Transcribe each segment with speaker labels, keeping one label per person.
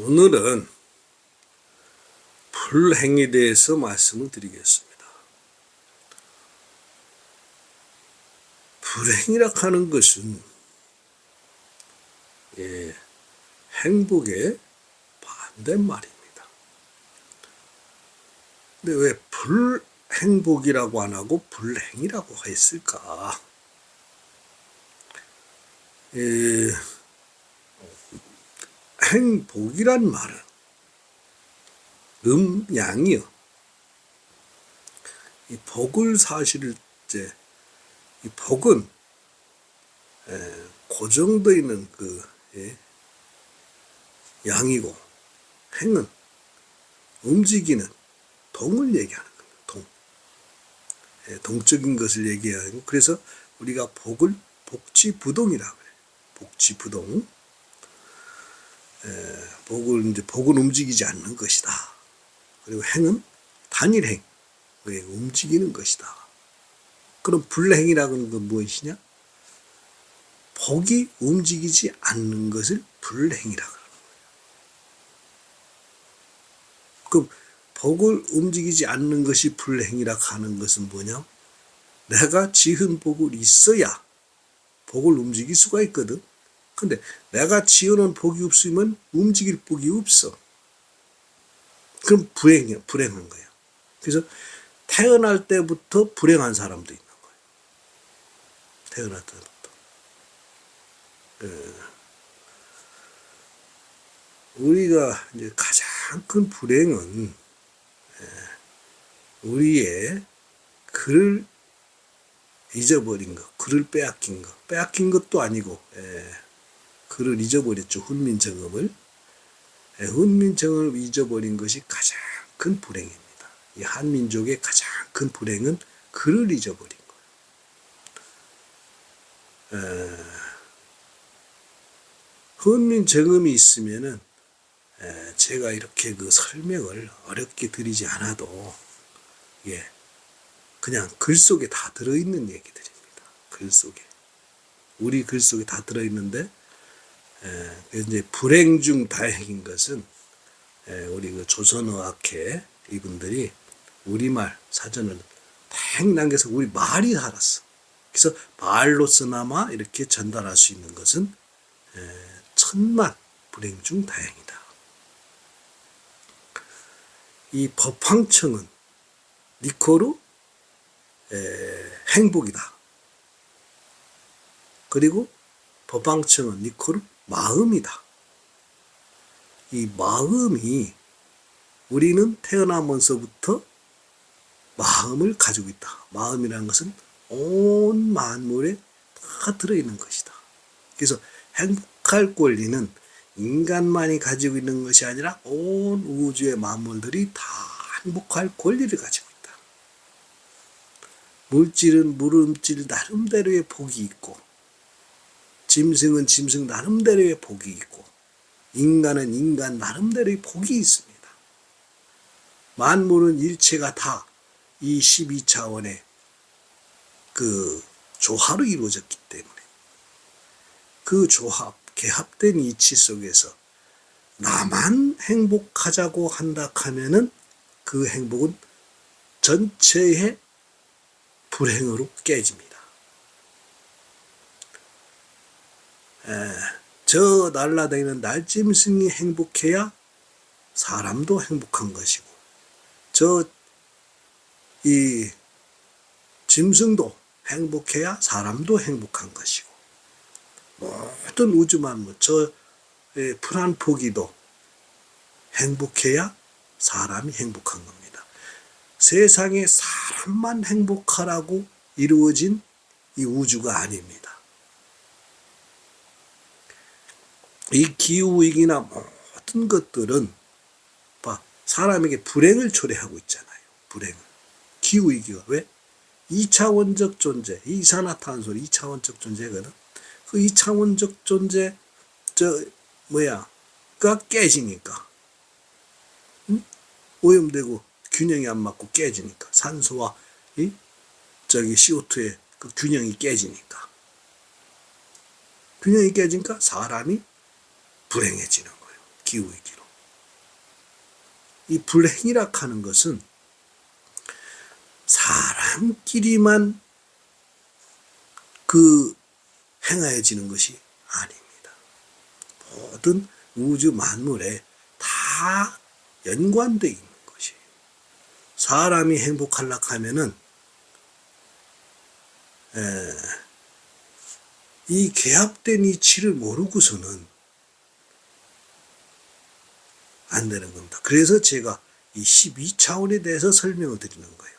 Speaker 1: 오늘은 불행에 대해서 말씀을 드리겠습니다. 불행이라 하는 것은 행복의 반대말입니다. 근데 왜 불행복이라고 안 하고 불행이라고 했을까? 행복이란 말은 양이요. 이 복을 사실 이 복은 고정되어 있는 양이고, 행은 움직이는 동을 얘기하는 겁니다. 동적인 것을 얘기하고, 그래서 우리가 복을 복지부동이라고 해요. 복지부동. 복은 움직이지 않는 것이다. 그리고 행은 단일행, 움직이는 것이다. 그럼 불행이라는 건 무엇이냐? 복이 움직이지 않는 것을 불행이라고 하는 거예요. 그럼 복을 움직이지 않는 것이 불행이라고 하는 것은 뭐냐? 내가 지은 복을 있어야 복을 움직일 수가 있거든. 근데 내가 지어놓은 복이 없으면 움직일 복이 없어. 그럼 불행한 거야. 그래서 태어날 때부터 불행한 사람도 있는 거예요. 태어날 때부터. 우리가 이제 가장 큰 불행은 우리의 글을 잊어버린 것, 글을 빼앗긴 것도 아니고 글을 잊어버렸죠. 훈민정음을. 훈민정음을 잊어버린 것이 가장 큰 불행입니다. 이 한민족의 가장 큰 불행은 글을 잊어버린 거예요. 훈민정음이 있으면은 제가 이렇게 설명을 어렵게 드리지 않아도 그냥 글 속에 다 들어있는 얘기들입니다. 글 속에. 우리 글 속에 다 들어있는데, 이제 불행 중 다행인 것은, 우리 조선어학회 이분들이 우리말 사전을 다행 남겨서 우리 말이 살았어. 그래서 말로서나마 이렇게 전달할 수 있는 것은, 천만 불행 중 다행이다. 이 법황청은 니코르 행복이다. 그리고 법황청은 니코르 마음이다. 이 마음이, 우리는 태어나면서부터 마음을 가지고 있다. 마음이라는 것은 온 만물에 다 들어있는 것이다. 그래서 행복할 권리는 인간만이 가지고 있는 것이 아니라 온 우주의 만물들이 다 행복할 권리를 가지고 있다. 물질은 물음질 나름대로의 복이 있고, 짐승은 짐승 나름대로의 복이 있고, 인간은 인간 나름대로의 복이 있습니다. 만물은 일체가 다 이 12차원의 조화로 이루어졌기 때문에 그 조합, 개합된 이치 속에서 나만 행복하자고 한다 하면은 그 행복은 전체의 불행으로 깨집니다. 저 날아다니는 날짐승이 행복해야 사람도 행복한 것이고, 이 짐승도 행복해야 사람도 행복한 것이고, 모든 우주 만물, 푸른 포기도 행복해야 사람이 행복한 겁니다. 세상에 사람만 행복하라고 이루어진 이 우주가 아닙니다. 이 기후위기나 모든 것들은 사람에게 불행을 초래하고 있잖아요. 불행을. 기후위기가 왜? 2차원적 존재, 이산화탄소 2차원적 존재거든. 그 2차원적 존재, 가 깨지니까. 오염되고 균형이 안 맞고 깨지니까. 산소와 CO2의 그 균형이 깨지니까. 균형이 깨지니까 사람이 불행해지는 거예요. 기후위기로. 이 불행이라 하는 것은 사람끼리만 행하여지는 것이 아닙니다. 모든 우주 만물에 다 연관되어 있는 것이에요. 사람이 행복하려고 하면은 이 개합된 이치를 모르고서는 안 되는 겁니다. 그래서 제가 이 12차원에 대해서 설명을 드리는 거예요.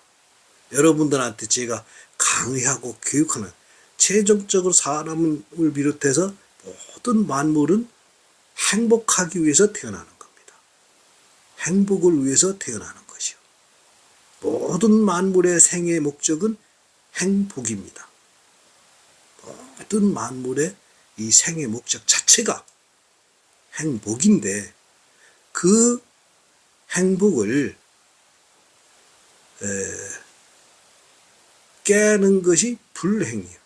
Speaker 1: 여러분들한테 제가 강의하고 교육하는, 최종적으로 사람을 비롯해서 모든 만물은 행복하기 위해서 태어나는 겁니다. 행복을 위해서 태어나는 것이요. 모든 만물의 생의 목적은 행복입니다. 모든 만물의 이 생의 목적 자체가 행복인데, 그 행복을 깨는 것이 불행이에요.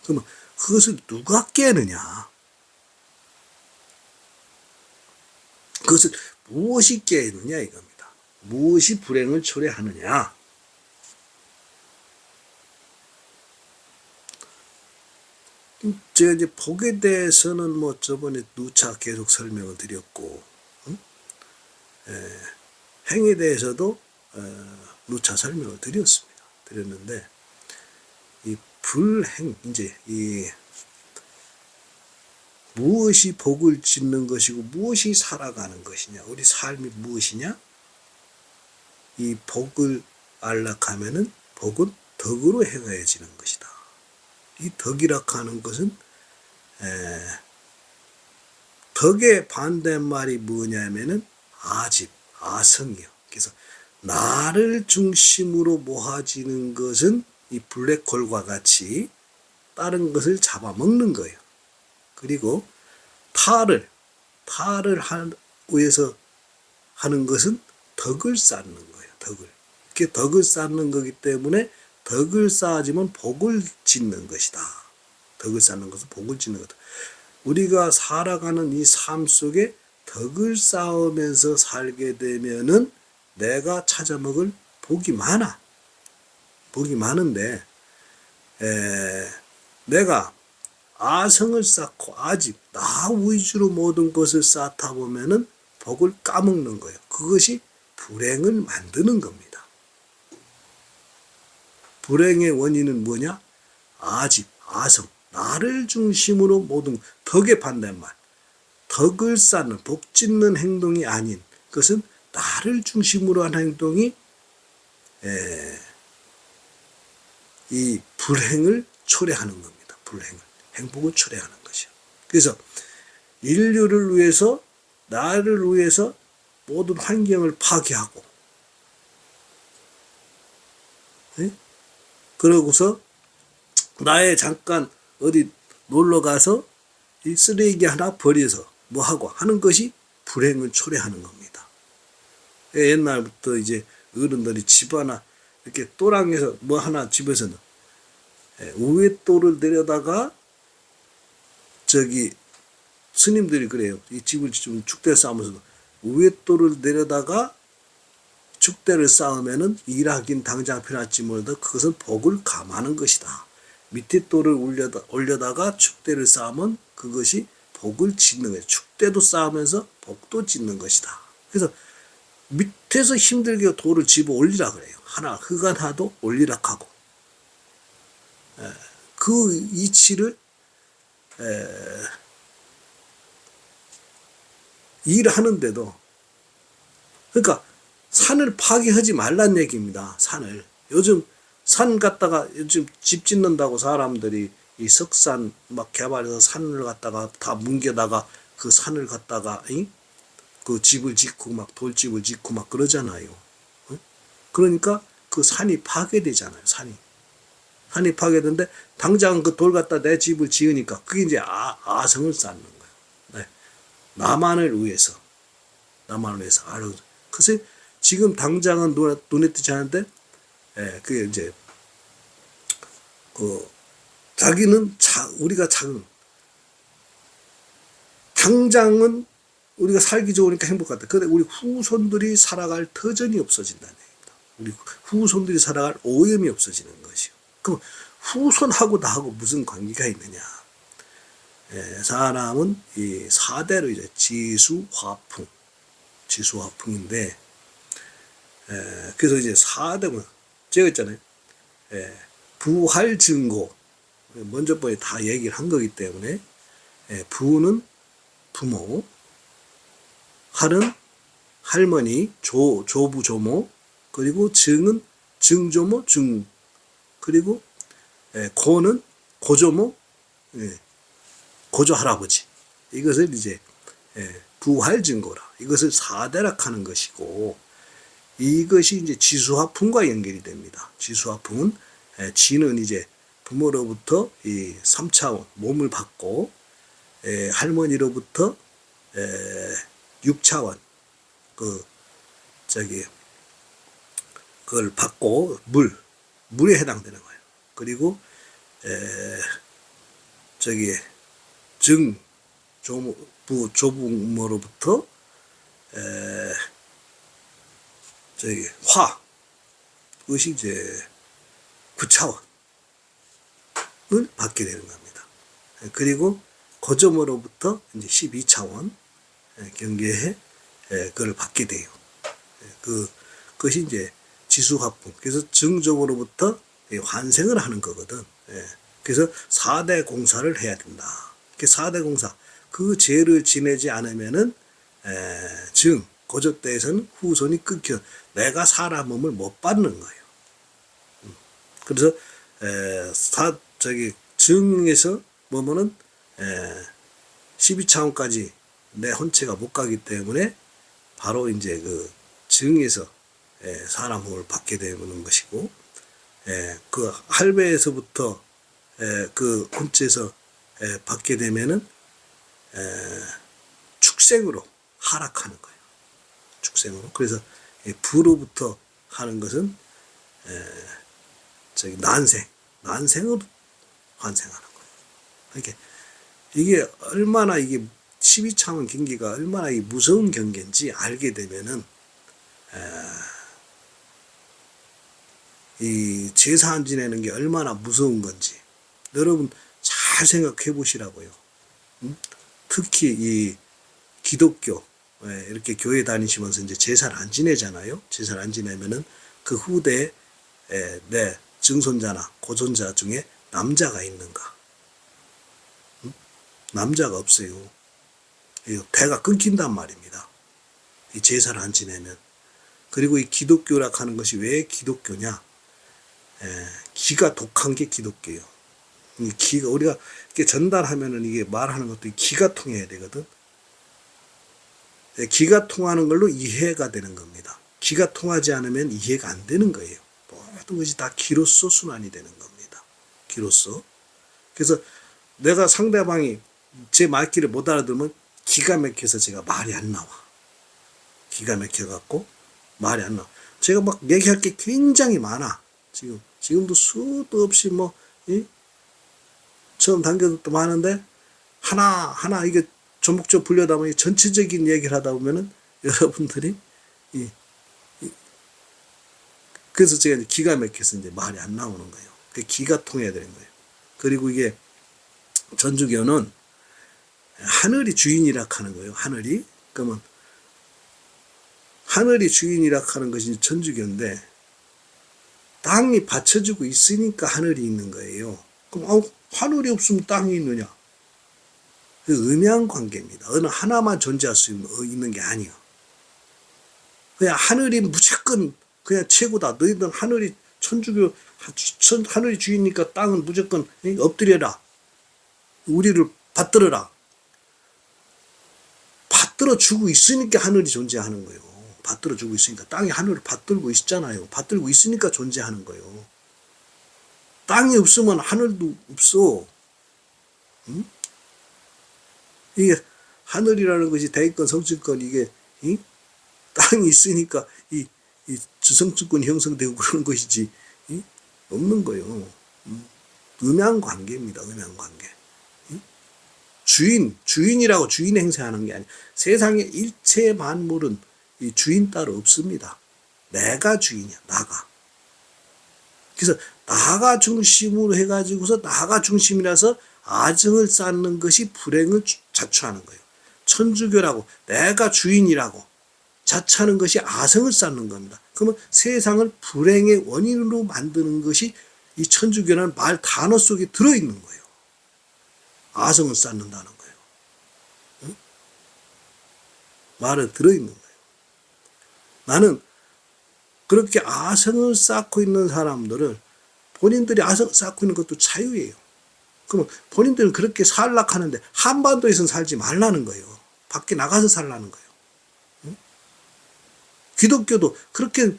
Speaker 1: 그러면 그것을 누가 깨느냐? 그것을 무엇이 깨느냐 이겁니다. 무엇이 불행을 초래하느냐? 제가 이제 복에 대해서는 저번에 누차 계속 설명을 드렸고, 행에 대해서도 누차 설명을 드렸는데, 이 불행, 이제 무엇이 복을 짓는 것이고 무엇이 살아가는 것이냐, 우리 삶이 무엇이냐? 이 복을 알려고 하면은 복은 덕으로 행하여지는 것이다. 이 덕이라 하는 것은 덕의 반대말이 뭐냐면은 아집, 아성이요. 그래서 나를 중심으로 모아지는 것은 이 블랙홀과 같이 다른 것을 잡아먹는 거예요. 그리고 타를 위해서 하는 것은 덕을 쌓는 거예요. 덕을. 이렇게 덕을 쌓는 거기 때문에 덕을 쌓아지면 복을 짓는 것이다. 덕을 쌓는 것은 복을 짓는 것이다. 우리가 살아가는 이 삶 속에 덕을 쌓으면서 살게 되면은 내가 찾아먹을 복이 많아. 복이 많은데, 내가 아성을 쌓고 아집, 나 위주로 모든 것을 쌓다 보면은 복을 까먹는 거예요. 그것이 불행을 만드는 겁니다. 불행의 원인은 뭐냐? 아집, 아성, 나를 중심으로 모든, 덕의 반대말, 덕을 쌓는, 복 짓는 행동이 아닌, 그것은 나를 중심으로 한 행동이 이 불행을 초래하는 겁니다. 불행을, 행복을 초래하는 것이요. 그래서 인류를 위해서, 나를 위해서 모든 환경을 파괴하고, 그러고서 나의 잠깐 어디 놀러 가서 이 쓰레기 하나 버려서 뭐 하고 하는 것이 불행을 초래하는 겁니다. 옛날부터 이제 어른들이 집 하나 이렇게 또랑에서 뭐 하나 집에서는 위에 돌을 내려다가, 저기 스님들이 그래요. 이 집을 좀 축대 쌓으면서도 위에 돌을 내려다가 축대를 쌓으면은 일하긴 당장 편할지 몰라도 그것은 복을 감하는 것이다. 밑에 돌을 올려다가 축대를 쌓으면 그것이 복을 짓는 거예요. 축대도 쌓으면서 복도 짓는 것이다. 그래서 밑에서 힘들게 돌을 집어 올리라 그래요. 하나, 흙 하나도 올리라 하고. 그 이치를 일하는데도, 그러니까 산을 파괴하지 말란 얘기입니다. 산을. 요즘 산 갖다가 요즘 집 짓는다고 사람들이 이 석산 막 개발해서 산을 갖다가 다 뭉개다가 그 산을 갖다가 그 집을 짓고 막 돌집을 짓고 막 그러잖아요. 그러니까 그 산이 파괴되잖아요. 산이 파괴되는데 당장 그 돌 갖다 내 집을 지으니까 그게 이제 아성을 쌓는 거예요. 네. 나만을 위해서. 그래서 지금 당장은 눈에 띄지 않는데, 그게 이제, 자기는 우리가 당장은 우리가 살기 좋으니까 행복하다. 근데 우리 후손들이 살아갈 터전이 없어진다는 얘기입니다. 우리 후손들이 살아갈 오염이 없어지는 것이요. 그럼 후손하고 나하고 무슨 관계가 있느냐? 사람은 이 4대로 이제 지수화풍인데, 그래서 이제 4대면 제가 있잖아요. 부활증고 먼저 번에 다 얘기를 한 거기 때문에, 부는 부모, 할은 할머니, 조부 조모, 그리고 증은 증조모 증, 그리고 고는 고조모, 고조 할아버지. 이것을 이제 부활증고라. 이것을 4대락 하는 것이고, 이것이 이제 지수화풍과 연결이 됩니다. 지수화풍은 지는 이제 부모로부터 이 3차원 몸을 받고, 할머니로부터 6차원 그걸 받고 물에 해당되는 거예요. 그리고 조부모로부터 그것이 이제 9차원을 받게 되는 겁니다. 그리고 고조모로부터 이제 12차원 경계에 그걸 받게 돼요. 그것이 이제 지수화풍. 그래서 증조모로부터 환생을 하는 거거든. 그래서 4대 공사를 해야 된다. 4대 공사. 그 죄를 지내지 않으면은 고조 때에서는 후손이 끊겨 내가 사람 몸을 못 받는 거예요. 그래서 증에서 보면은 12차원까지 내 혼체가 못 가기 때문에 바로 이제 그 증에서 사람 몸을 받게 되는 것이고, 그 할배에서부터 그 혼체에서 받게 되면은 축생으로 하락하는 거예요. 축생으로. 그래서 부로부터 하는 것은 난생으로 환생하는 거예요. 이렇게 이게 얼마나 이게 12차원 경계가 얼마나 이 무서운 경계인지 알게 되면은 이 제사 안 지내는 게 얼마나 무서운 건지 여러분 잘 생각해 보시라고요. 특히 이 기독교 이렇게 교회 다니시면서 이제 제사를 안 지내잖아요. 제사를 안 지내면은 그 후대에 내 증손자나 고손자 중에 남자가 있는가? 남자가 없어요. 대가 끊긴단 말입니다. 이 제사를 안 지내면. 그리고 이 기독교라 하는 것이 왜 기독교냐? 기가 독한 게 기독교예요. 이 기가 우리가 이렇게 전달하면은 이게 말하는 것도 기가 통해야 되거든. 기가 통하는 걸로 이해가 되는 겁니다. 기가 통하지 않으면 이해가 안 되는 거예요. 모든 것이 다 기로서 순환이 되는 겁니다. 기로서. 그래서 내가 상대방이 제 말귀를 못 알아들으면 기가 막혀서 제가 말이 안 나와. 기가 막혀갖고 말이 안 나와. 제가 막 얘기할 게 굉장히 많아. 지금도 수도 없이 처음 단계도 많은데 하나 이게 조목조목 불려다보니 전체적인 얘기를 하다 보면은 여러분들이 그래서 제가 기가 막혀서 이제 말이 안 나오는 거예요. 기가 통해야 되는 거예요. 그리고 이게 전주교는 하늘이 주인이라 하는 거예요. 하늘이. 그러면 하늘이 주인이라 하는 것이 전주교인데 땅이 받쳐주고 있으니까 하늘이 있는 거예요. 그럼 하늘이 없으면 땅이 있느냐? 음양 관계입니다. 어느 하나만 존재할 수 있는 게 아니에요. 그냥 하늘이 무조건 그냥 최고다. 너희들 하늘이 천주교 하늘이 주인이니까 땅은 무조건 엎드려라. 우리를 받들어라. 받들어 주고 있으니까 하늘이 존재하는 거예요. 받들어 주고 있으니까 땅이 하늘을 받들고 있잖아요. 받들고 있으니까 존재하는 거예요. 땅이 없으면 하늘도 없어. 응? 이게 하늘이라는 것이 대기권, 성층권 이게 땅이 있으니까 이 주성층권이 형성되고 그러는 것이지 없는 거예요. 음양 관계입니다. 음양 관계. 주인이라고 주인 행세하는 게 아니에요. 세상의 일체 만물은 이 주인 따로 없습니다. 내가 주인이야, 나가. 그래서 나가 중심으로 해가지고서 나가 중심이라서 아증을 쌓는 것이 불행을 자초하는 거예요. 천주교라고 내가 주인이라고 자처하는 것이 아성을 쌓는 겁니다. 그러면 세상을 불행의 원인으로 만드는 것이 이 천주교라는 말 단어 속에 들어있는 거예요. 아성을 쌓는다는 거예요. 응? 말에 들어있는 거예요. 나는 그렇게 아성을 쌓고 있는 사람들을 본인들이 아성을 쌓고 있는 것도 자유예요. 그러면 본인들은 그렇게 살라고 하는데 한반도에서는 살지 말라는 거예요. 밖에 나가서 살라는 거예요. 응? 기독교도 그렇게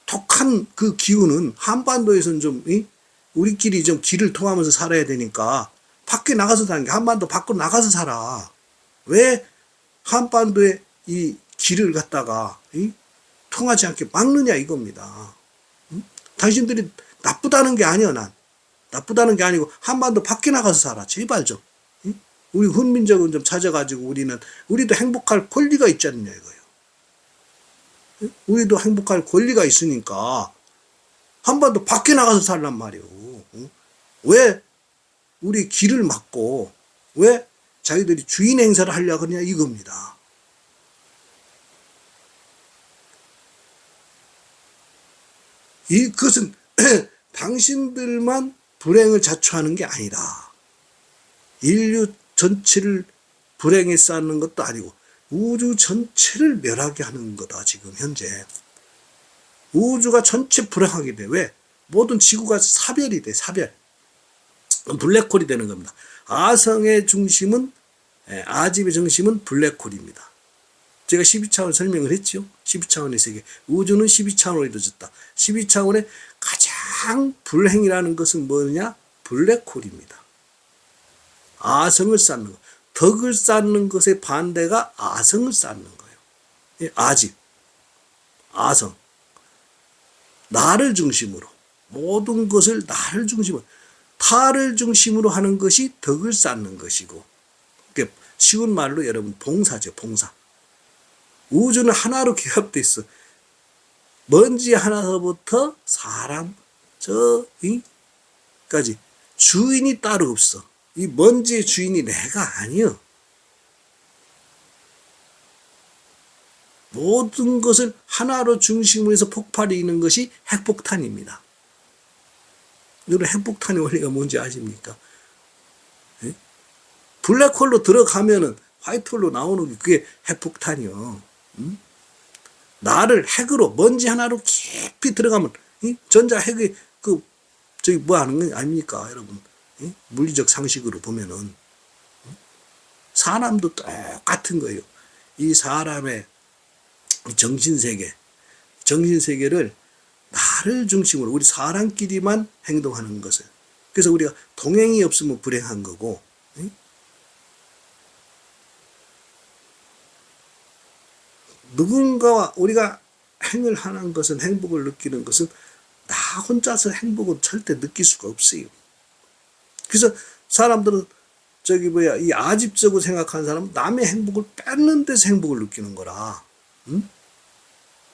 Speaker 1: 독한 그 기운은 한반도에서는 좀 우리끼리 좀 길을 통하면서 살아야 되니까 밖에 나가서 사는 게 한반도 밖으로 나가서 살아. 왜 한반도에 이 길을 갖다가 통하지 않게 막느냐 이겁니다. 응? 당신들이 나쁘다는 게 아니야. 난 나쁘다는 게 아니고 한반도 밖에 나가서 살아. 제발 좀. 응? 우리 훈민정음 좀 찾아가지고 우리도 행복할 권리가 있지 않느냐 이거예요. 응? 우리도 행복할 권리가 있으니까 한반도 밖에 나가서 살란 말이에요. 응? 왜 우리 길을 막고 왜 자기들이 주인 행사를 하려고 하냐 이겁니다. 그것은 당신들만 불행을 자초하는 게 아니라 인류 전체를 불행에 쌓는 것도 아니고 우주 전체를 멸하게 하는 거다. 지금 현재 우주가 전체 불행하게 돼. 왜? 모든 지구가 사별이 돼. 사별. 블랙홀이 되는 겁니다. 아성의 중심은 아집의 중심은 블랙홀입니다. 제가 12차원 설명을 했죠. 12차원의 세계. 우주는 12차원으로 이루어졌다. 12차원의 가장 불행이라는 것은 뭐냐? 블랙홀입니다. 아성을 쌓는 것. 덕을 쌓는 것의 반대가 아성을 쌓는 거예요. 아집, 아성. 나를 중심으로. 모든 것을 나를 중심으로. 타를 중심으로 하는 것이 덕을 쌓는 것이고. 그러니까 쉬운 말로 여러분 봉사죠. 봉사. 우주는 하나로 결합되어 있어. 먼지 하나서부터 사람, 까지 주인이 따로 없어. 이 먼지의 주인이 내가 아니여. 모든 것을 하나로 중심으로 해서 폭발이 있는 것이 핵폭탄입니다. 여러분 핵폭탄의 원리가 뭔지 아십니까? 예? 블랙홀로 들어가면은 화이트홀로 나오는 게 그게 핵폭탄이요. 응? 나를 핵으로 먼지 하나로 깊이 들어가면 전자 핵이 뭐 하는 거 아닙니까, 여러분? 물리적 상식으로 보면은 사람도 똑같은 거예요. 이 사람의 정신세계를 나를 중심으로 우리 사람끼리만 행동하는 것을. 그래서 우리가 동행이 없으면 불행한 거고, 누군가와 우리가 행을 하는 것은 행복을 느끼는 것은 나 혼자서 행복은 절대 느낄 수가 없어요. 그래서 사람들은 이 아집적으로 생각하는 사람은 남의 행복을 뺏는 데서 행복을 느끼는 거라. 응?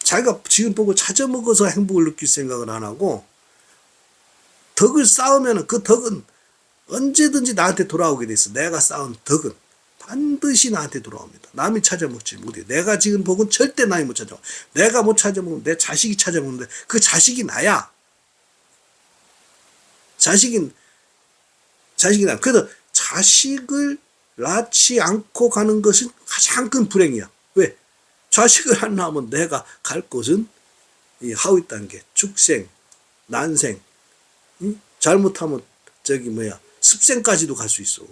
Speaker 1: 자기가 지금 보고 찾아먹어서 행복을 느낄 생각을 안 하고 덕을 쌓으면 그 덕은 언제든지 나한테 돌아오게 돼 있어. 내가 쌓은 덕은 반드시 나한테 돌아옵니다. 남이 찾아먹지 못해요. 내가 지금 복은 절대 남이 못 찾아먹어. 내가 못 찾아먹으면 내 자식이 찾아먹는데 그 자식이 나야. 자식이 나. 그래서 자식을 낳지 않고 가는 것은 가장 큰 불행이야. 왜? 자식을 안 낳으면 내가 갈 곳은 이 하위 단계, 축생, 난생, 잘못하면 습생까지도 갈 수 있어.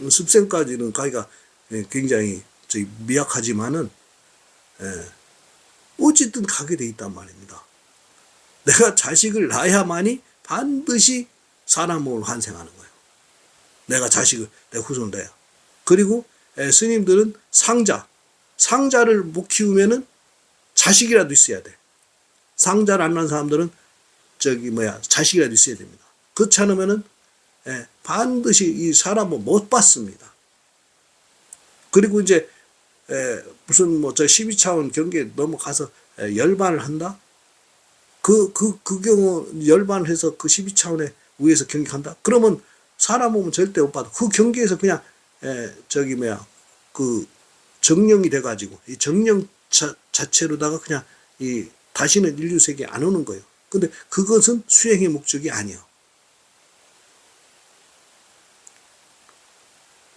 Speaker 1: 습생까지는 가기가 굉장히 미약하지만은 어쨌든 가게 돼 있단 말입니다. 내가 자식을 낳아야만이 반드시 사람으로 환생하는 거예요. 내가 자식을 내 후손을 낳아야. 그리고 스님들은 상자를 못 키우면은 자식이라도 있어야 돼. 상자를 안 낳은 사람들은 자식이라도 있어야 됩니다. 그렇지 않으면은 반드시 이 사람은 못 받습니다. 그리고 이제 무슨 뭐 저 12차원 경계에 넘어가서 열반을 한다? 그 경우 열반을 해서 그 12차원에 위에서 경계한다? 그러면 사람 몸은 절대 못 받아. 그 경계에서 그냥 저기 뭐야 그 정령이 돼가지고 이 정령 자체로다가 그냥 이 다시는 인류 세계에 안 오는 거예요. 근데 그것은 수행의 목적이 아니에요.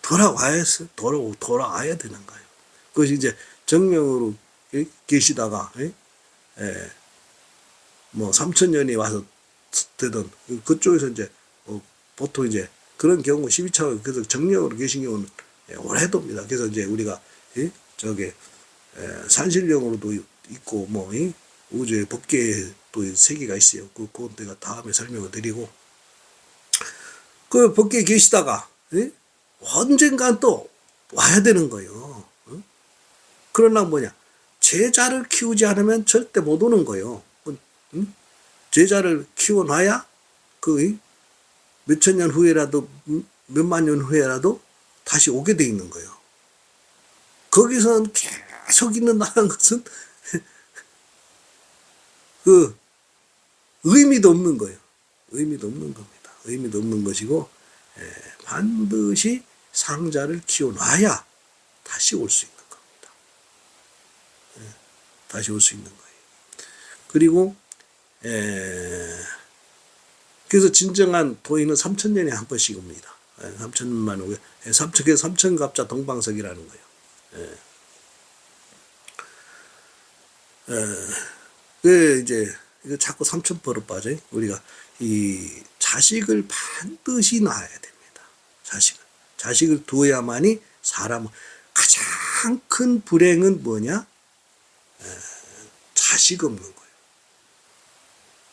Speaker 1: 돌아와야 되는 거예요. 그것이 이제 정령으로 계시다가 뭐 3,000년이 와서 되던 그쪽에서 이제 보통 이제 그런 경우 12차원 그래서 정령으로 계신 경우는 오래 돕니다. 그래서 이제 우리가 저게 산신령으로도 있고 뭐 우주의 법계에 또 세계가 있어요. 그건 내가 다음에 설명을 드리고 그 법계에 계시다가 언젠간 또 와야 되는 거예요. 그러나 뭐냐 제자를 키우지 않으면 절대 못 오는 거예요. 제자를 키워놔야 그 몇천 년 후에라도 몇만 년 후에라도 다시 오게 돼 있는 거예요. 거기서는 계속 있는다는 것은 그 의미도 없는 거예요. 의미도 없는 겁니다. 의미도 없는 것이고 반드시 상자를 키워놔야 다시 올 수 있는 겁니다. 다시 올 수 있는 거예요. 그리고 그래서 진정한 도인은 3,000년에 한 번씩 옵니다. 3,000만 오게. 3,000갑자 동방석이라는 거예요. 그 이제 이거 자꾸 3,000%로 빠져요. 우리가 이 자식을 반드시 낳아야 됩니다. 자식을 두어야만이 사람은 가장 큰 불행은 뭐냐? 자식 없는 거예요.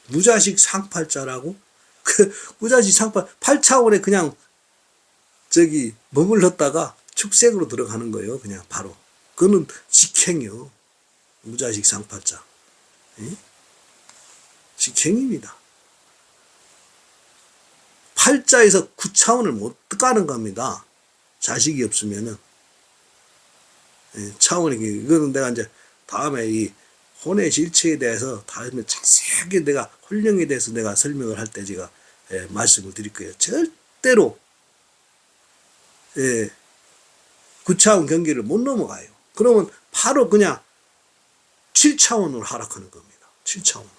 Speaker 1: 무자식 상팔자라고 그 무자식 상팔 8차원에 그냥 저기 머물렀다가 축생으로 들어가는 거예요. 그냥 바로 그거는 직행이요. 무자식 상팔자 직행입니다. 8자에서 9차원을 못 가는 겁니다. 자식이 없으면은 차원이 이거는 내가 이제 다음에 이 혼의 실체에 대해서 다음에 자세하게 내가 혼령에 대해서 내가 설명을 할 때 제가 말씀을 드릴 거예요. 절대로 9차원 경계를 못 넘어가요. 그러면 바로 그냥 7차원으로 하락하는 겁니다. 7차원으로.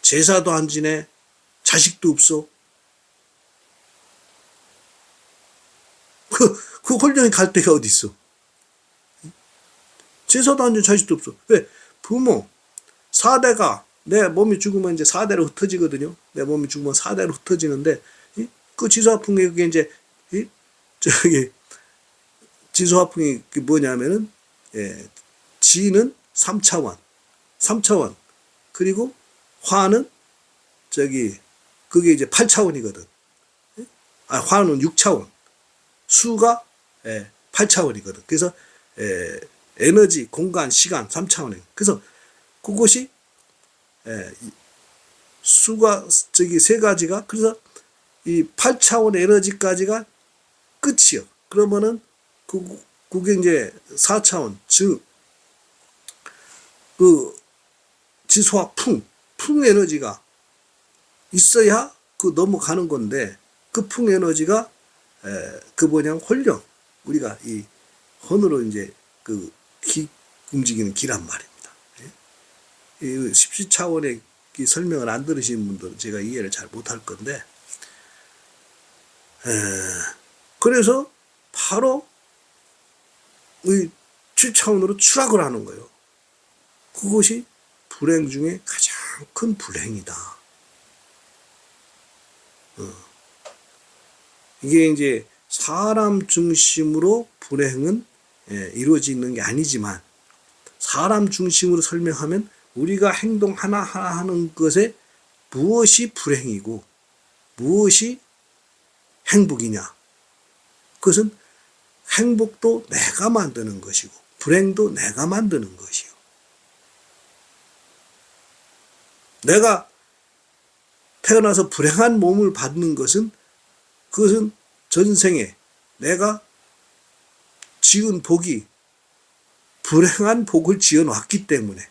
Speaker 1: 제사도 안 지내, 자식도 없어. 그 혼령이 갈 데가 어디 있어? 제사도 안 지내, 자식도 없어. 왜? 부모, 4대가 내 몸이 죽으면 이제 4대로 흩어지거든요. 내 몸이 죽으면 4대로 흩어지는데 그 지소화풍이 그게 이제 저기 지소화풍이 뭐냐면은 지는 3차원 그리고 화는 저기 그게 이제 8차원이거든. 화는 6차원, 수가 8차원이거든. 그래서 에너지, 공간, 시간 3차원이에요. 그래서 그것이 수가 저기 세 가지가 그래서 이 8차원 에너지까지가 끝이요. 그러면은 그게 이제 4차원 즉 그 지소와 풍 에너지가 있어야 그 넘어가는 건데 그 풍 에너지가 그 뭐냐 혼령 우리가 이 혼으로 이제 그 움직이는 기란 말입니다. 이 17차원의 설명을 안 들으신 분들은 제가 이해를 잘 못할 건데 그래서 바로 이 7차원으로 추락을 하는 거예요. 그것이 불행 중에 가장 큰 불행이다. 이게 이제 사람 중심으로 불행은 이루어지는 게 아니지만 사람 중심으로 설명하면 우리가 행동 하나하나 하는 것에 무엇이 불행이고 무엇이 행복이냐. 그것은 행복도 내가 만드는 것이고 불행도 내가 만드는 것이요. 내가 태어나서 불행한 몸을 받는 것은 그것은 전생에 내가 지은 복이 불행한 복을 지어놨기 때문에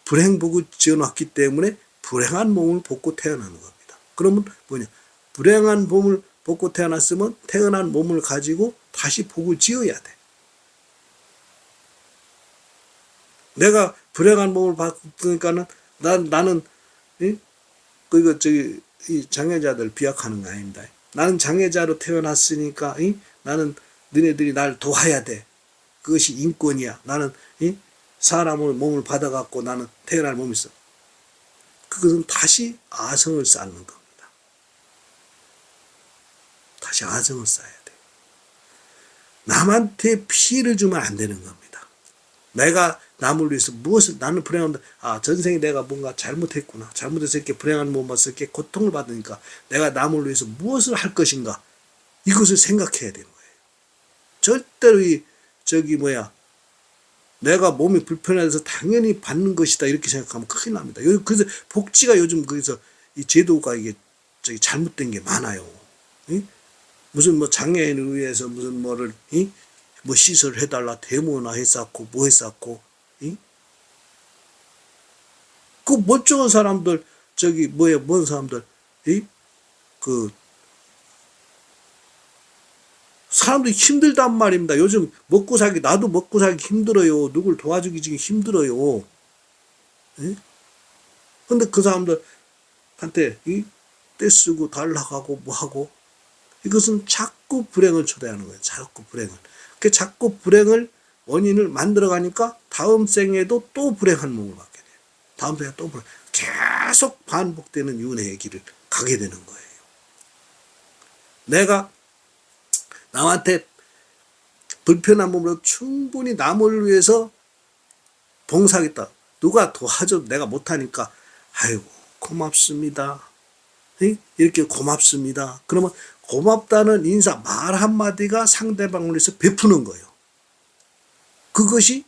Speaker 1: 불행복을 지어놨기 때문에 불행한 몸을 벗고 태어나는 겁니다. 그러면 뭐냐? 불행한 몸을 벗고 태어났으면 태어난 몸을 가지고 다시 복을 지어야 돼. 내가 불행한 몸을 받으니까는 나는 이 장애자들 비약하는 거 아닙니다. 나는 장애자로 태어났으니까 나는 너네들이 날 도와야 돼. 그것이 인권이야. 나는 사람의 몸을 받아갖고 나는 태어날 몸이 있어. 그것은 다시 아성을 쌓는 겁니다. 다시 아성을 쌓아야 돼. 남한테 피해를 주면 안 되는 겁니다. 내가 남을 위해서 무엇을, 나는 불행한데, 전생에 내가 뭔가 잘못했구나. 잘못해서 이렇게 불행한 몸을 봐서 이렇게 고통을 받으니까 내가 남을 위해서 무엇을 할 것인가. 이것을 생각해야 되는 거예요. 절대로 내가 몸이 불편해서 당연히 받는 것이다. 이렇게 생각하면 큰일 납니다. 그래서 복지가 요즘 그래서 이 제도가 이게 잘못된 게 많아요. 무슨 뭐 장애인을 위해서 무슨 뭐를, 뭐 시설을 해달라 데모나 했었고, 뭐 했었고, 그 멀쩡한 사람들, 뭔 사람들, 사람들이 힘들단 말입니다. 요즘 먹고 살기, 나도 먹고 살기 힘들어요. 누굴 도와주기 지금 힘들어요. 근데 그 사람들한테 떼쓰고 달라가고 뭐하고, 이것은 자꾸 불행을 초래하는 거예요. 자꾸 불행을. 그 자꾸 불행을 원인을 만들어가니까 다음 생에도 또 불행한 몸을 받게 돼요. 다음 생에 또 계속 반복되는 윤회의 길을 가게 되는 거예요. 내가 남한테 불편한 몸으로 충분히 남을 위해서 봉사하겠다. 누가 도와줘도 내가 못하니까 아이고 고맙습니다. 이렇게 고맙습니다. 그러면 고맙다는 인사 말 한마디가 상대방을 위해서 베푸는 거예요. 그것이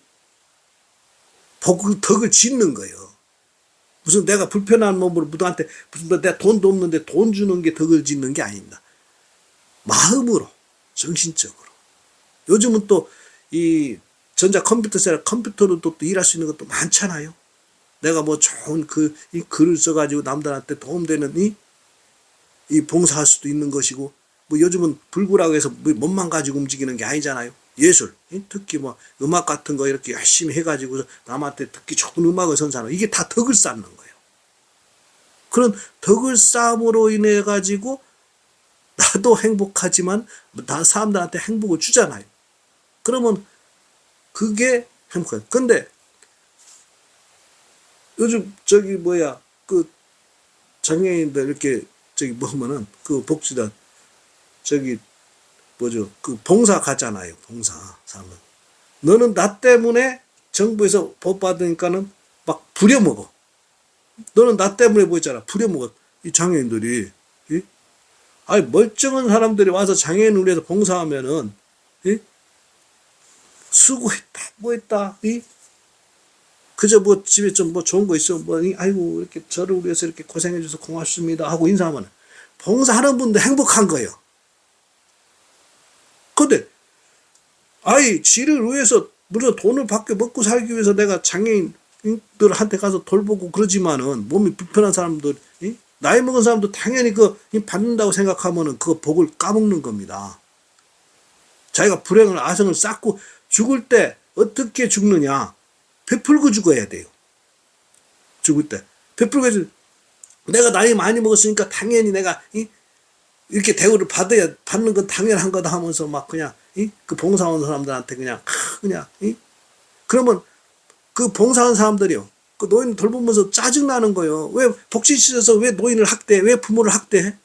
Speaker 1: 덕을 짓는 거예요. 무슨 내가 불편한 몸으로 누구한테 무슨 내가 돈도 없는데 돈 주는 게 덕을 짓는 게 아닙니다. 마음으로, 정신적으로. 요즘은 또 이 전자 컴퓨터로 또 일할 수 있는 것도 많잖아요. 내가 뭐 좋은 이 글을 써가지고 남들한테 도움되는 이 봉사할 수도 있는 것이고, 뭐 요즘은 불구라고 해서 몸만 가지고 움직이는 게 아니잖아요. 예술, 특히 뭐 음악 같은 거 이렇게 열심히 해가지고 남한테 듣기 좋은 음악을 선사하는, 이게 다 덕을 쌓는 거예요. 그런 덕을 쌓음으로 인해 가지고 나도 행복하지만 다 사람들한테 행복을 주잖아요. 그러면 그게 행복해요. 근데 요즘 그 장애인들 이렇게 뭐면은 그 복지단 그 봉사 가잖아요. 봉사 사람은. 너는 나 때문에 정부에서 법 받으니까는 막 부려먹어. 너는 나 때문에 뭐 있잖아. 부려먹어. 이 장애인들이. 아니 멀쩡한 사람들이 와서 장애인을 위해서 봉사하면은 수고했다 뭐 했다 그저 뭐 집에 좀 뭐 좋은 거 있어 뭐 아이고 이렇게 저를 위해서 이렇게 고생해 줘서 고맙습니다 하고 인사하면 봉사하는 분도 행복한 거예요. 근데 지를 위해서 물론 돈을 받게 먹고 살기 위해서 내가 장애인들한테 가서 돌보고 그러지만은 몸이 불편한 사람들, 나이 먹은 사람도 당연히 받는다고 생각하면은 그 복을 까먹는 겁니다. 자기가 불행을 아성을 쌓고 죽을 때 어떻게 죽느냐? 베풀고 죽어야 돼요. 죽을 때 베풀고 내가 나이 많이 먹었으니까 당연히 내가 이렇게 대우를 받는 건 당연한 거다 하면서 막 그냥 그 봉사하는 사람들한테 그러면 그 봉사하는 사람들이요. 그 노인 돌보면서 짜증나는 거예요. 왜 복지시설에서 왜 노인을 학대해? 왜 부모를 학대해?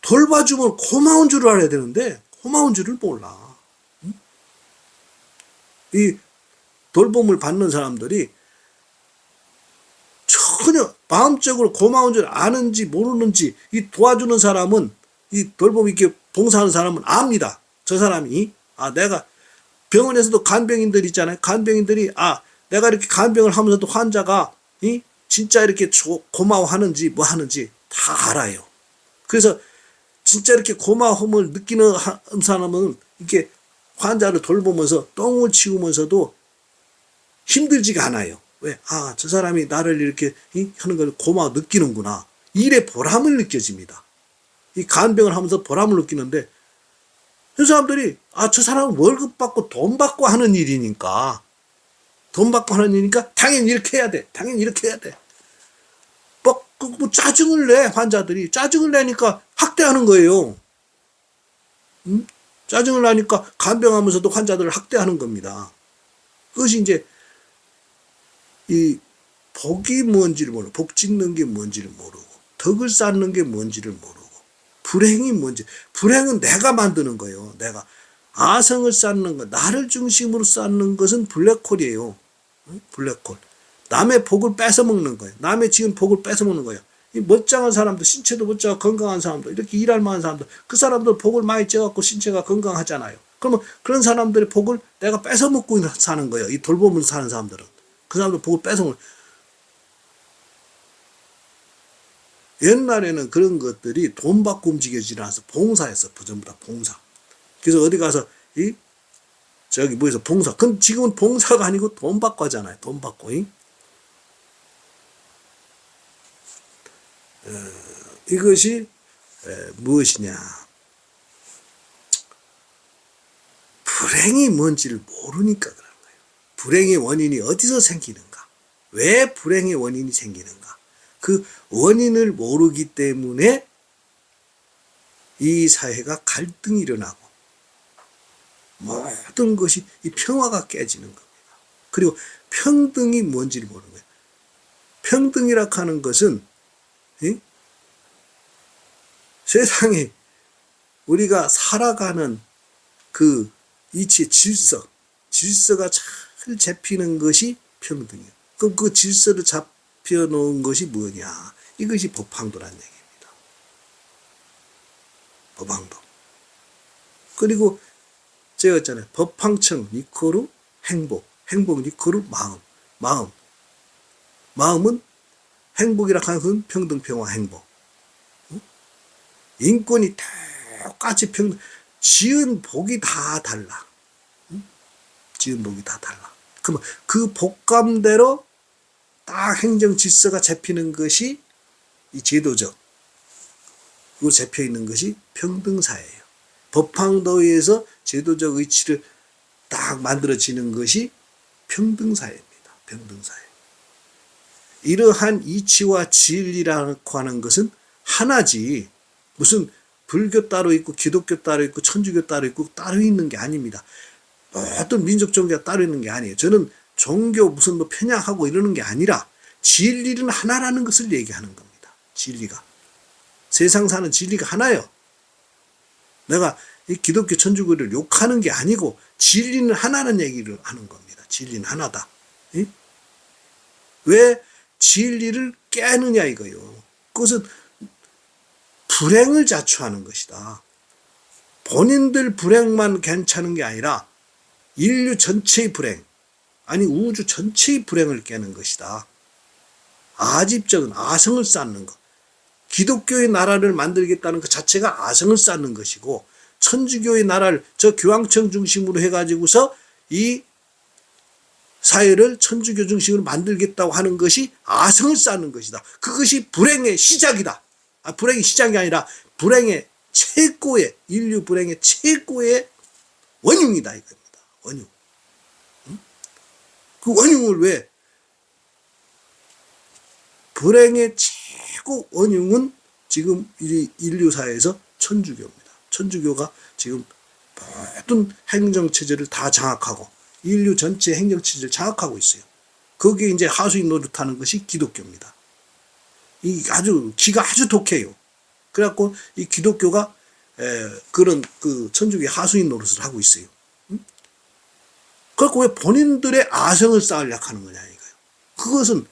Speaker 1: 돌봐주면 고마운 줄을 알아야 되는데 고마운 줄을 몰라. 이 돌봄을 받는 사람들이 전혀 마음적으로 고마운 줄 아는지 모르는지 이 도와주는 사람은 이 돌봄 이렇게 봉사하는 사람은 압니다. 저 사람이 내가 병원에서도 간병인들 있잖아요. 간병인들이 내가 이렇게 간병을 하면서도 환자가 진짜 이렇게 고마워하는지 뭐 하는지 다 알아요. 그래서 진짜 이렇게 고마움을 느끼는 사람은 이렇게 환자를 돌보면서 똥을 치우면서도 힘들지가 않아요. 왜? 아, 저 사람이 나를 이렇게 하는 걸 고마워 느끼는구나. 일에 보람을 느껴집니다. 이 간병을 하면서 보람을 느끼는데, 그 사람들이, 아, 저 사람은 월급 받고 돈 받고 하는 일이니까, 당연히 이렇게 해야 돼. 당연히 이렇게 해야 돼. 뭐 짜증을 내, 환자들이. 짜증을 내니까 학대하는 거예요. 짜증을 나니까 간병하면서도 환자들을 학대하는 겁니다. 그것이 이제, 이 복이 뭔지를 모르고, 복 짓는 게 뭔지를 모르고, 덕을 쌓는 게 뭔지를 모르고, 불행이 뭔지, 불행은 내가 만드는 거예요. 내가 아성을 쌓는 것, 나를 중심으로 쌓는 것은 블랙홀이에요. 블랙홀. 남의 복을 뺏어먹는 거예요. 남의 지은 복을 뺏어먹는 거예요. 이 멀쩡한 사람들, 신체도 멀쩡하고 건강한 사람들, 이렇게 일할 만한 사람들, 그 사람들 복을 많이 쬐갖고 신체가 건강하잖아요. 그러면 그런 사람들의 복을 내가 뺏어먹고 사는 거예요. 이 돌보면서 사는 사람들은. 그 사람들 복을 뺏어먹는. 옛날에는 그런 것들이 돈 받고 움직여지지 않아서 봉사였어. 전부 다 봉사. 그래서 어디 가서 저기 뭐해서 봉사. 그럼 지금은 봉사가 아니고 돈 받고 하잖아요. 돈 받고. 이것이 무엇이냐. 불행이 뭔지를 모르니까 그런 거예요. 불행의 원인이 어디서 생기는가. 왜 불행의 원인이 생기는가. 그 원인을 모르기 때문에 이 사회가 갈등이 일어나고 모든 것이 이 평화가 깨지는 겁니다. 그리고 평등이 뭔지를 모르는 거예요. 평등이라 하는 것은 세상에 우리가 살아가는 그 이치의 질서가 잘 잡히는 것이 평등이에요. 그럼 그 질서를 잡혀놓은 것이 뭐냐? 이것이 법황도라는 얘기입니다. 법황도. 그리고 제가 했잖아요. 법황청 이코르 행복, 행복 이코르 마음은 행복이라 하는 것은 평등, 평화, 행복. 인권이 똑같이 평등. 지은 복이 다 달라. 지은 복이 다 달라. 그러면 그 복감대로 딱 행정 질서가 잡히는 것이 이 제도적, 그리고 잡혀 있는 것이 평등사회예요. 법황도에서 제도적 의치를 딱 만들어지는 것이 평등사회입니다. 평등사회. 이러한 이치와 진리라고 하는 것은 하나지, 무슨 불교 따로 있고 기독교 따로 있고 천주교 따로 있고 따로 있는 게 아닙니다. 어떤 민족 종교가 따로 있는 게 아니에요. 저는 종교 무슨 뭐 편향하고 이러는 게 아니라 진리는 하나라는 것을 얘기하는 겁니다. 진리가. 세상 사는 진리가 하나예요. 내가 이 기독교 천주교를 욕하는 게 아니고 진리는 하나는 얘기를 하는 겁니다. 진리는 하나다. 왜 진리를 깨느냐 이거요. 그것은 불행을 자초하는 것이다. 본인들 불행만 괜찮은 게 아니라 인류 전체의 불행, 아니 우주 전체의 불행을 깨는 것이다. 아집적인 아성을 쌓는 것. 기독교의 나라를 만들겠다는 것 자체가 아성을 쌓는 것이고, 천주교의 나라를 저 교황청 중심으로 해가지고서 이 사회를 천주교 중심으로 만들겠다고 하는 것이 아성을 쌓는 것이다. 그것이 불행의 시작이다. 불행의 시작이 아니라 불행의 최고의, 인류 불행의 최고의 원흉이다 이겁니다. 원흉. 그 원흉을 왜? 불행의 최고 원흉은 지금 인류 사회에서 천주교입니다. 천주교가 지금 모든 행정체제를 다 장악하고 인류 전체 행정체제를 장악하고 있어요. 거기에 이제 하수인 노릇하는 것이 기독교입니다. 기가 아주 독해요. 그래갖고 이 기독교가 그런 그 천주교의 하수인 노릇을 하고 있어요. 그래갖고 왜 본인들의 아성을 쌓으려고 하는 거냐 이거예요. 그것은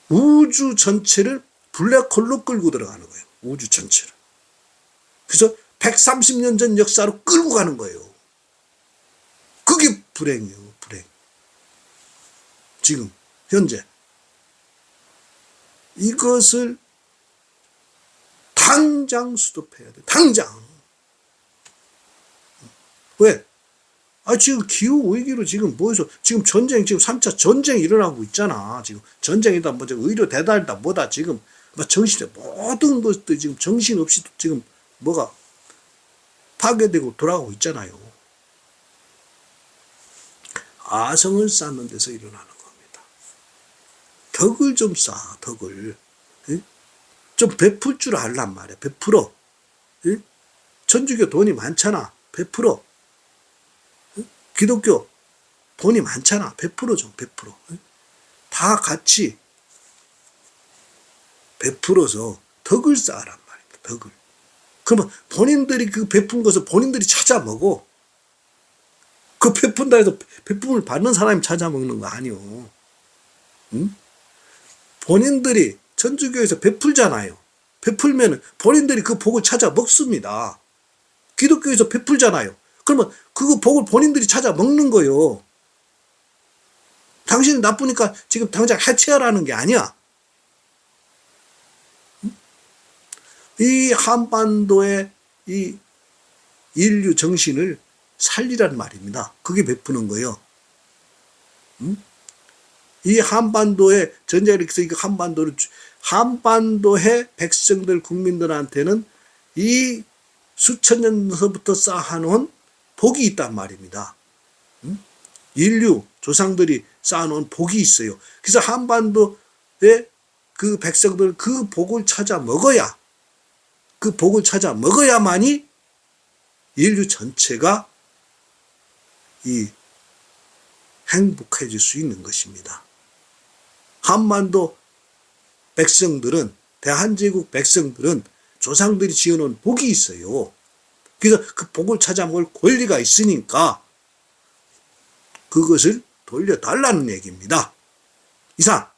Speaker 1: 우주 전체를 블랙홀로 끌고 들어가는 거예요. 우주 전체를. 그래서 130년 전 역사로 끌고 가는 거예요. 그게 불행이에요. 불행. 지금 현재. 이것을 당장 수습해야 돼. 당장. 왜? 지금 기후위기로 지금 뭐해서 지금 전쟁, 지금 3차 전쟁이 일어나고 있잖아. 지금 전쟁이다, 뭐, 의료 대단이다, 뭐다, 지금, 뭐, 모든 것들 지금 정신없이 지금 뭐가 파괴되고 돌아가고 있잖아요. 아성을 쌓는 데서 일어나는 겁니다. 덕을 좀 쌓아, 덕을. 예? 좀 베풀 줄 알란 말이야. 베풀어. 예? 천주교 돈이 많잖아. 베풀어. 예? 기독교 돈이 많잖아. 베풀어 좀, 베풀어. 예? 다 같이 베풀어서 덕을 쌓으란 말입니다. 덕을. 그러면 본인들이 그 베푼 것을 본인들이 찾아 먹어. 그 베푼다 해서 베품을 받는 사람이 찾아 먹는 거 아니오. 응? 본인들이 천주교에서 베풀잖아요. 베풀면 본인들이 그 복을 찾아 먹습니다. 기독교에서 베풀잖아요. 그러면 그 복을 본인들이 찾아 먹는 거요. 당신이 나쁘니까 지금 당장 해체하라는 게 아니야. 이 한반도의 이 인류 정신을 살리란 말입니다. 그게 베푸는 거예요. 이 한반도의 전쟁에서 이 한반도의 백성들 국민들한테는 이 수천 년서부터 쌓아놓은 복이 있단 말입니다. 인류 조상들이 쌓아놓은 복이 있어요. 그래서 한반도의 그 백성들 그 복을 찾아 먹어야, 그 복을 찾아 먹어야만이 인류 전체가 이 행복해질 수 있는 것입니다. 한반도 백성들은, 대한제국 백성들은 조상들이 지어놓은 복이 있어요. 그래서 그 복을 찾아 먹을 권리가 있으니까 그것을 돌려달라는 얘기입니다. 이상.